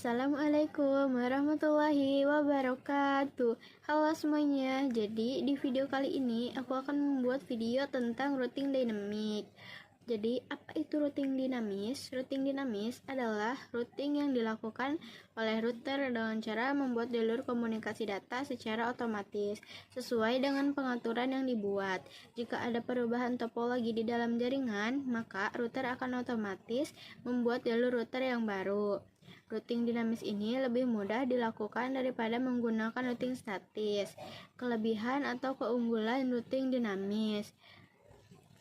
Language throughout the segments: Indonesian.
Assalamualaikum warahmatullahi wabarakatuh. Halo semuanya, jadi di video kali ini aku akan membuat video tentang routing dinamik. Jadi apa itu routing dinamis? Routing dinamis adalah routing yang dilakukan oleh router dengan cara membuat jalur komunikasi data secara otomatis sesuai dengan pengaturan yang dibuat. Jika ada perubahan topologi di dalam jaringan, maka router akan otomatis membuat jalur router yang baru. Routing dinamis ini lebih mudah dilakukan daripada menggunakan routing statis. Kelebihan atau keunggulan routing dinamis: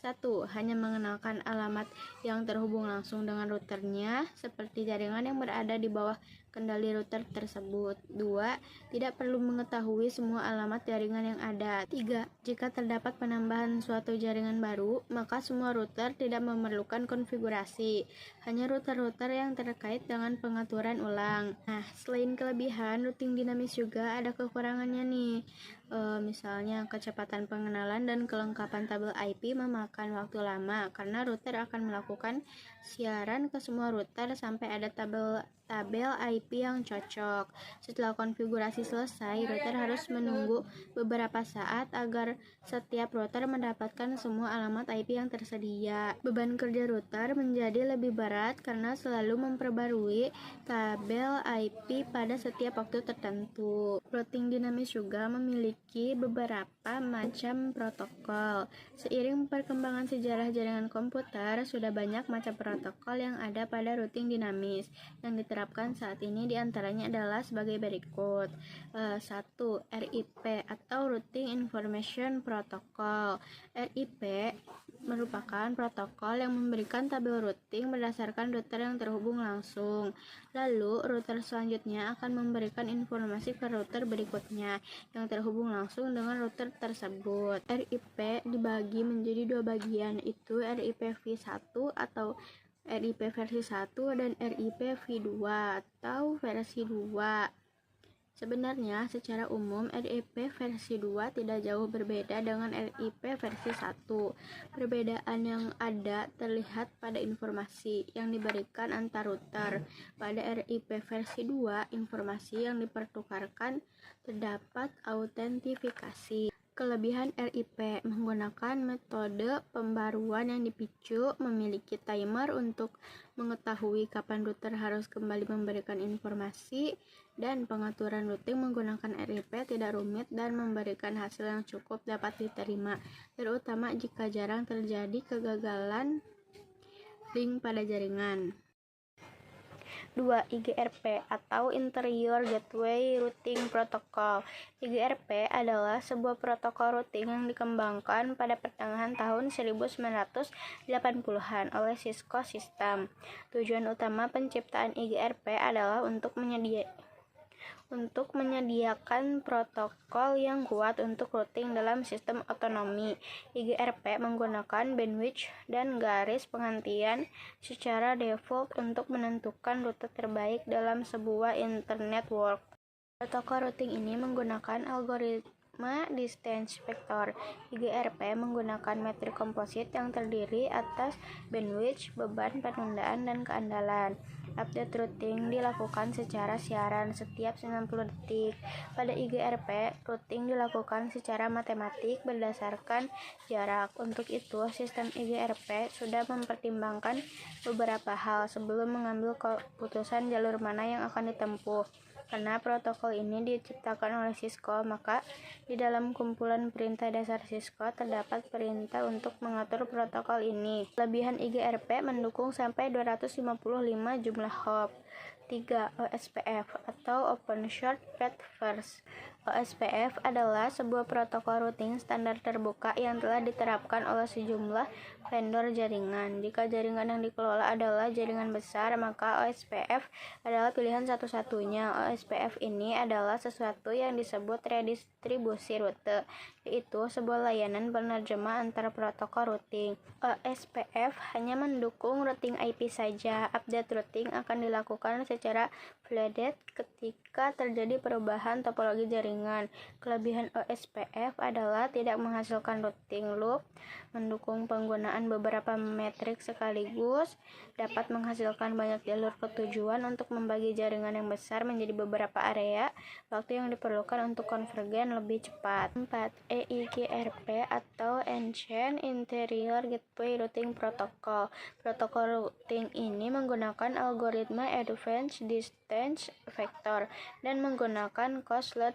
1. Hanya mengenalkan alamat yang terhubung langsung dengan routernya, seperti jaringan yang berada di bawah kendali router tersebut. 2. Tidak perlu mengetahui semua alamat jaringan yang ada. 3. Jika terdapat penambahan suatu jaringan baru, maka semua router tidak memerlukan konfigurasi, hanya router-router yang terkait dengan pengaturan ulang. Nah, selain kelebihan, routing dinamis juga ada kekurangannya nih. Misalnya kecepatan pengenalan dan kelengkapan tabel IP memakan waktu lama karena router akan melakukan siaran ke semua router sampai ada tabel IP yang cocok. Setelah konfigurasi selesai, router harus menunggu beberapa saat agar setiap router mendapatkan semua alamat IP yang tersedia. Beban kerja router menjadi lebih berat karena selalu memperbarui tabel IP pada setiap waktu tertentu. Routing dinamis juga memiliki beberapa macam protokol. Seiring perkembangan sejarah jaringan komputer, sudah banyak macam protokol yang ada pada routing dinamis. Yang diterapkan saat ini diantaranya adalah sebagai berikut. 1. RIP atau Routing Information Protocol. RIP merupakan protokol yang memberikan tabel routing berdasarkan router yang terhubung langsung. Lalu, router selanjutnya akan memberikan informasi ke router berikutnya yang terhubung langsung dengan router tersebut. RIP dibagi menjadi dua bagian, yaitu RIP v1 atau RIP versi 1 dan RIP v2 atau versi 2. Sebenarnya, secara umum, RIP versi 2 tidak jauh berbeda dengan RIP versi 1. Perbedaan yang ada terlihat pada informasi yang diberikan antar router. Pada RIP versi 2, informasi yang dipertukarkan terdapat autentifikasi. Kelebihan RIP: menggunakan metode pembaruan yang dipicu, memiliki timer untuk mengetahui kapan router harus kembali memberikan informasi, dan pengaturan routing menggunakan RIP tidak rumit dan memberikan hasil yang cukup dapat diterima, terutama jika jarang terjadi kegagalan link pada jaringan. 2. IGRP atau Interior Gateway Routing Protocol. IGRP adalah sebuah protokol routing yang dikembangkan pada pertengahan tahun 1980-an oleh Cisco System. Tujuan utama penciptaan IGRP adalah untuk menyediakan protokol yang kuat untuk routing dalam sistem otonomi. IGRP menggunakan bandwidth dan garis penghentian secara default untuk menentukan rute terbaik dalam sebuah internet network. Protokol routing ini menggunakan algoritma distance vector. IGRP menggunakan metrik komposit yang terdiri atas bandwidth, beban penundaan, dan keandalan. Update routing dilakukan secara siaran setiap 90 detik. Pada IGRP, routing dilakukan secara matematik berdasarkan jarak. Untuk itu, sistem IGRP sudah mempertimbangkan beberapa hal sebelum mengambil keputusan jalur mana yang akan ditempuh. Karena protokol ini diciptakan oleh Cisco, maka di dalam kumpulan perintah dasar Cisco terdapat perintah untuk mengatur protokol ini. Kelebihan IGRP mendukung sampai 255 jumlah hop. 3. OSPF atau Open Short Path First. OSPF adalah sebuah protokol routing standar terbuka yang telah diterapkan oleh sejumlah vendor jaringan. Jika jaringan yang dikelola adalah jaringan besar, maka OSPF adalah pilihan satu-satunya. OSPF ini adalah sesuatu yang disebut redistribusi rute, yaitu sebuah layanan penerjemah antar protokol routing. OSPF hanya mendukung routing IP saja. Update routing akan dilakukan secara flooded ketika terjadi perubahan topologi jaringan. Kelebihan OSPF adalah tidak menghasilkan routing loop, mendukung penggunaan beberapa metrik sekaligus, dapat menghasilkan banyak jalur ketujuan untuk membagi jaringan yang besar menjadi beberapa area, waktu yang diperlukan untuk konvergen lebih cepat. 4. EIGRP atau Ancient Interior Gateway Routing Protocol. Protokol routing ini menggunakan algoritma Advanced Distance Vector dan menggunakan cost load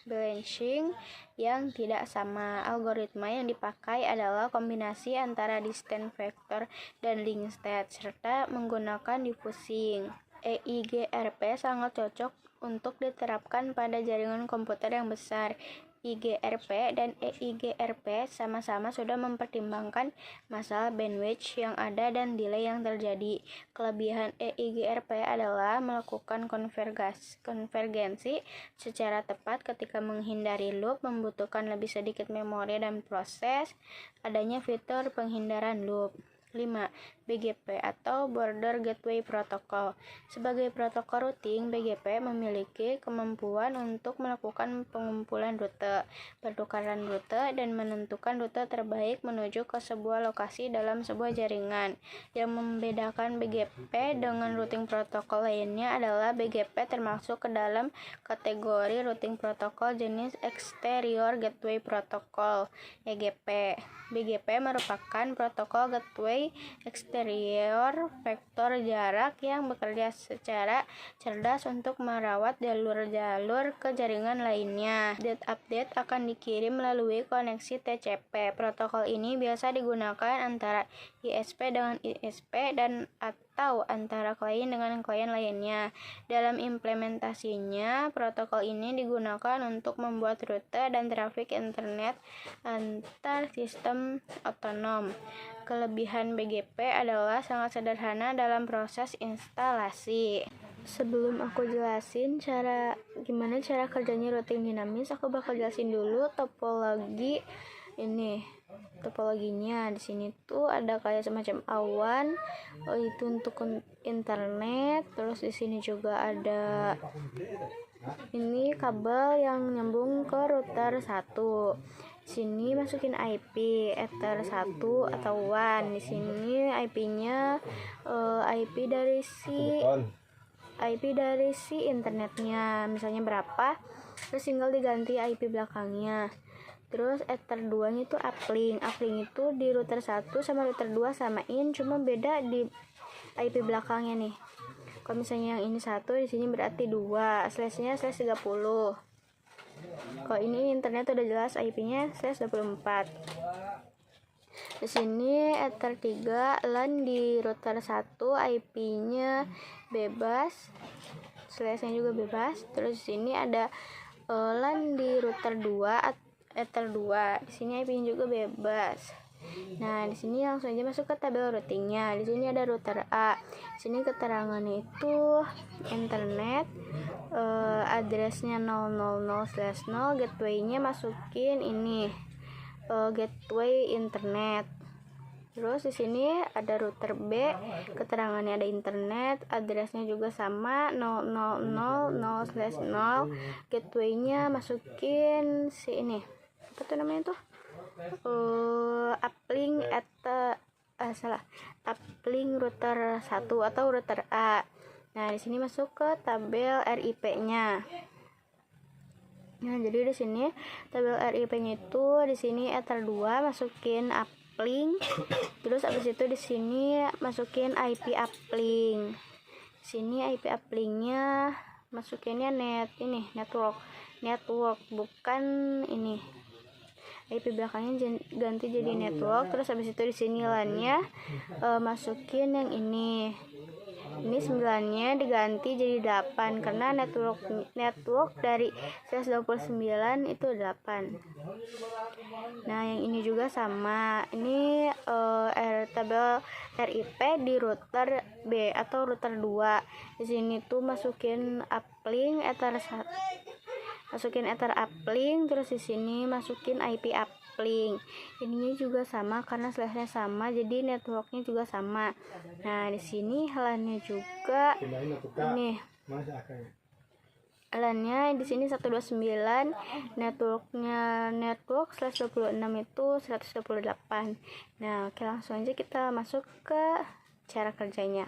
balancing yang tidak sama. Algoritma yang dipakai adalah kombinasi antara distance vector dan link state serta menggunakan diffusing. EIGRP sangat cocok untuk diterapkan pada jaringan komputer yang besar. IGRP dan EIGRP sama-sama sudah mempertimbangkan masalah bandwidth yang ada dan delay yang terjadi. Kelebihan EIGRP adalah melakukan konvergensi secara tepat ketika menghindari loop, membutuhkan lebih sedikit memori dan proses, adanya fitur penghindaran loop. 5. BGP atau Border Gateway Protocol. Sebagai protokol routing, BGP memiliki kemampuan untuk melakukan pengumpulan rute, pertukaran rute, dan menentukan rute terbaik menuju ke sebuah lokasi dalam sebuah jaringan. Yang membedakan BGP dengan routing protokol lainnya adalah BGP termasuk ke dalam kategori routing protokol jenis Exterior Gateway Protocol (EGP). BGP merupakan protokol gateway eksterior vektor jarak yang bekerja secara cerdas untuk merawat jalur-jalur ke jaringan lainnya. Update akan dikirim melalui koneksi TCP. Protokol ini biasa digunakan antara ISP dengan ISP dan atau antara klien dengan klien lainnya. Dalam implementasinya, protokol ini digunakan untuk membuat rute dan trafik internet antar sistem otonom. Kelebihan BGP adalah sangat sederhana dalam proses instalasi. Sebelum aku jelasin gimana cara kerjanya routing dinamis, aku bakal jelasin dulu topologi ini. Topologinya di sini tuh ada kayak semacam awan, itu untuk internet. Terus di sini juga ada ini kabel yang nyambung ke router 1. Sini masukin IP ether 1 atau WAN. Di sini IP-nya IP dari si internetnya, misalnya berapa, terus tinggal diganti IP belakangnya. Terus ether 2 nya itu uplink. Uplink itu di router 1 sama router 2 samain, cuma beda di IP belakangnya nih. Kalau misalnya yang ini 1, di sini berarti 2, slashnya slash 30. Kalau ini internet udah jelas IP-nya slash 24. Di sini ether 3 LAN di router 1, IP-nya bebas, slashnya juga bebas. Terus di sini ada LAN di router 2 ether 2. Di sini IP-nya juga bebas. Nah, di sini langsung aja masuk ke tabel routingnya. Di sini ada router A. Di sini keterangannya itu internet, addressnya 000/0, gateway-nya masukin ini gateway internet. Terus di sini ada router B, keterangannya ada internet, addressnya juga sama 000/0, gateway-nya masukin si ini. Apa tuh namanya tuh? Uplink uplink router 1 atau router A. Nah, di sini masuk ke tabel RIP-nya. Nah, jadi di sini tabel RIP-nya itu di sini ether 2 masukin uplink. Terus abis itu di sini masukin IP uplink. Di sini IP uplink-nya masukinnya network bukan ini. IP belakangnya ganti jadi network. Terus habis itu di sini LAN-nya masukin yang ini 9-nya diganti jadi 8 karena network dari 129 itu 8. Nah, yang ini juga sama. Ini tabel RIP di router B atau router 2. Di sini tuh masukin uplink ether 1. Masukin ether uplink, terus di sini masukin IP uplink. Ininya juga sama karena slashnya sama, jadi networknya juga sama. Nah, di sini LAN-nya juga ini LAN-nya di sini 129, networknya network/26 itu 128. Nah, oke, langsung aja kita masuk ke cara kerjanya.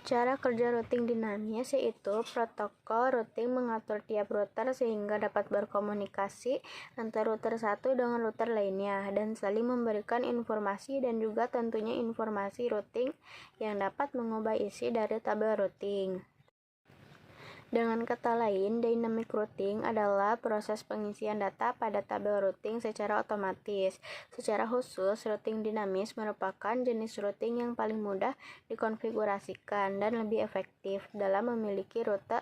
Cara kerja routing dinamis yaitu protokol routing mengatur tiap router sehingga dapat berkomunikasi antara router satu dengan router lainnya dan saling memberikan informasi dan juga tentunya informasi routing yang dapat mengubah isi dari tabel routing. Dengan kata lain, dynamic routing adalah proses pengisian data pada tabel routing secara otomatis. Secara khusus, routing dinamis merupakan jenis routing yang paling mudah dikonfigurasikan dan lebih efektif dalam memiliki rute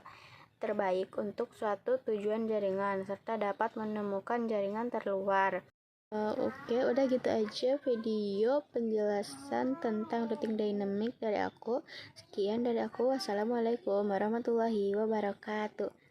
terbaik untuk suatu tujuan jaringan serta dapat menemukan jaringan terluar. Oke, udah gitu aja video penjelasan tentang routing dynamic dari aku. Sekian dari aku. Wassalamualaikum warahmatullahi wabarakatuh.